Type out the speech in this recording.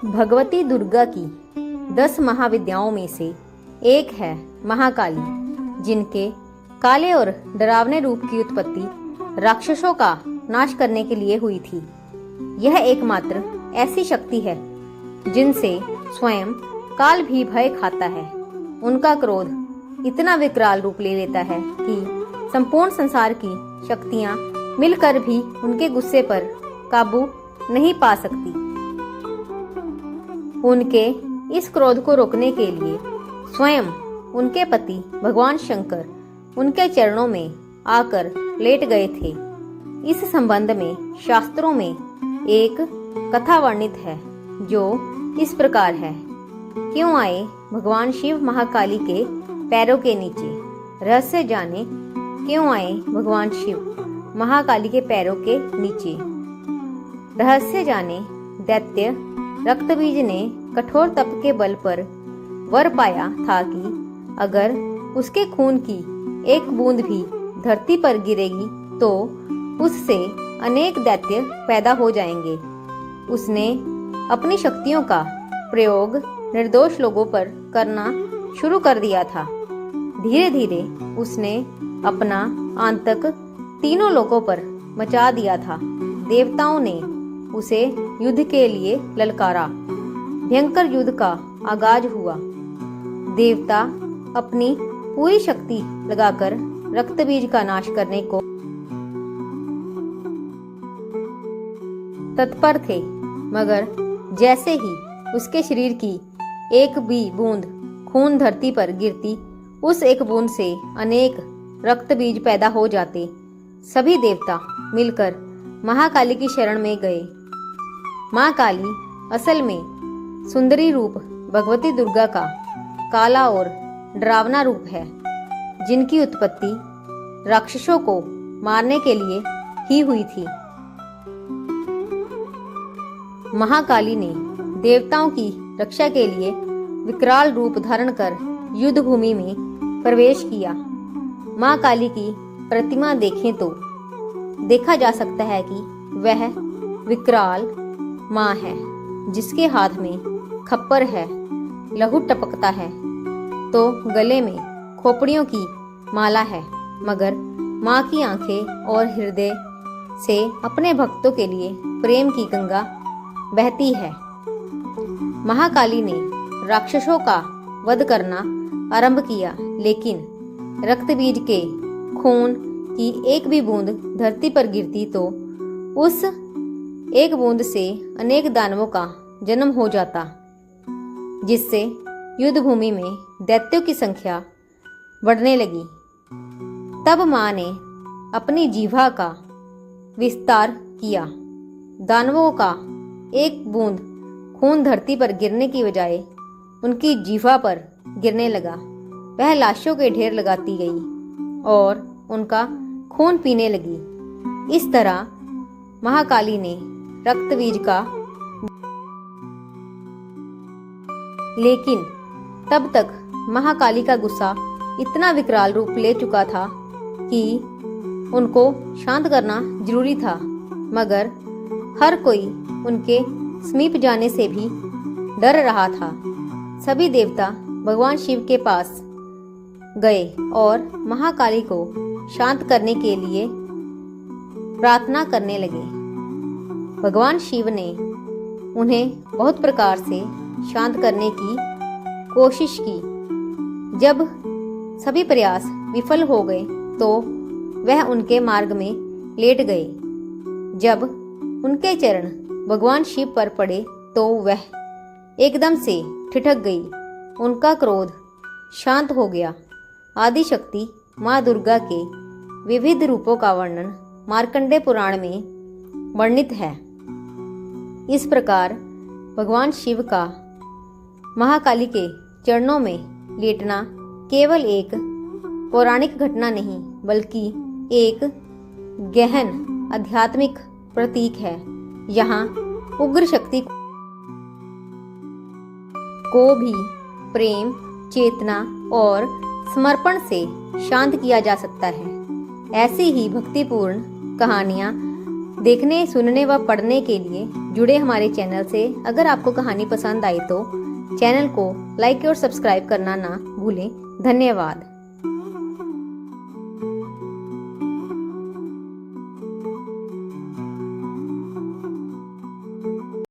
भगवती दुर्गा की 10 महाविद्याओं में से एक है महाकाली, जिनके काले और डरावने रूप की उत्पत्ति राक्षसों का नाश करने के लिए हुई थी। यह एकमात्र ऐसी शक्ति है जिनसे स्वयं काल भी भय खाता है। उनका क्रोध इतना विकराल रूप ले लेता है कि संपूर्ण संसार की शक्तियां मिलकर भी उनके गुस्से पर काबू नहीं पा सकती। उनके इस क्रोध को रोकने के लिए स्वयं उनके पति भगवान शंकर उनके चरणों में आकर लेट गए थे। इस संबंध में शास्त्रों में एक कथा वर्णित है जो इस प्रकार है। क्यों आए भगवान शिव महाकाली के पैरों के नीचे? रहस्य जाने क्यों आए भगवान शिव महाकाली के पैरों के नीचे। रहस्य जाने दैत्य रक्तबीज ने कठोर तप के बल पर वर पाया था कि अगर उसके खून की एक बूंद भी धरती पर गिरेगी तो उससे अनेक दैत्य पैदा हो जाएंगे। उसने अपनी शक्तियों का प्रयोग निर्दोष लोगों पर करना शुरू कर दिया था। धीरे धीरे उसने अपना आतंक तीनों लोगों पर मचा दिया था। देवताओं ने उसे युद्ध के लिए ललकारा। भयंकर युद्ध का आगाज हुआ। देवता अपनी पूरी शक्ति लगाकर रक्तबीज का नाश करने को तत्पर थे, मगर जैसे ही उसके शरीर की एक भी बूंद खून धरती पर गिरती, उस एक बूंद से अनेक रक्तबीज पैदा हो जाते। सभी देवता मिलकर महाकाली की शरण में गए। माँ काली असल में सुंदरी रूप भगवती दुर्गा का काला और डरावना रूप है, जिनकी उत्पत्ति राक्षसों को मारने के लिए ही हुई थी। महाकाली ने देवताओं की रक्षा के लिए विकराल रूप धारण कर युद्ध भूमि में प्रवेश किया। माँ काली की प्रतिमा देखें तो देखा जा सकता है कि वह विकराल माँ है, जिसके हाथ में खप्पर है, लहू टपकता है तो गले में खोपड़ियों की माला है, मगर माँ की आंखें और हृदय से अपने भक्तों के लिए प्रेम की गंगा बहती है। महाकाली ने राक्षसों का वध करना आरंभ किया, लेकिन रक्तबीज के खून की एक भी बूंद धरती पर गिरती तो उस एक बूंद से अनेक दानवों का जन्म हो जाता, जिससे युद्ध भूमि में दैत्यों की संख्या बढ़ने लगी। तब मां ने अपनी जीभा का विस्तार किया। दानवों का एक बूंद खून धरती पर गिरने की बजाय उनकी जीभा पर गिरने लगा। वह लाशों के ढेर लगाती गई और उनका खून पीने लगी। इस तरह महाकाली ने रक्तबीज का, लेकिन तब तक महाकाली का गुस्सा इतना विकराल रूप ले चुका था कि उनको शांत करना जरूरी था, मगर हर कोई उनके समीप जाने से भी डर रहा था। सभी देवता भगवान शिव के पास गए और महाकाली को शांत करने के लिए प्रार्थना करने लगे। भगवान शिव ने उन्हें बहुत प्रकार से शांत करने की कोशिश की। जब सभी प्रयास विफल हो गए तो वह उनके मार्ग में लेट गए। जब उनके चरण भगवान शिव पर पड़े तो वह एकदम से ठिठक गई। उनका क्रोध शांत हो गया। आदिशक्ति माँ दुर्गा के विविध रूपों का वर्णन मार्कंडेय पुराण में वर्णित है। इस प्रकार भगवान शिव का महाकाली के चरणों में लेटना केवल एक पौराणिक घटना नहीं, बल्कि एक गहन आध्यात्मिक प्रतीक है। यहाँ उग्र शक्ति को भी प्रेम, चेतना और समर्पण से शांत किया जा सकता है। ऐसी ही भक्तिपूर्ण कहानियाँ देखने, सुनने व पढ़ने के लिए जुड़े हमारे चैनल से। अगर आपको कहानी पसंद आई तो चैनल को लाइक और सब्सक्राइब करना ना भूलें। धन्यवाद।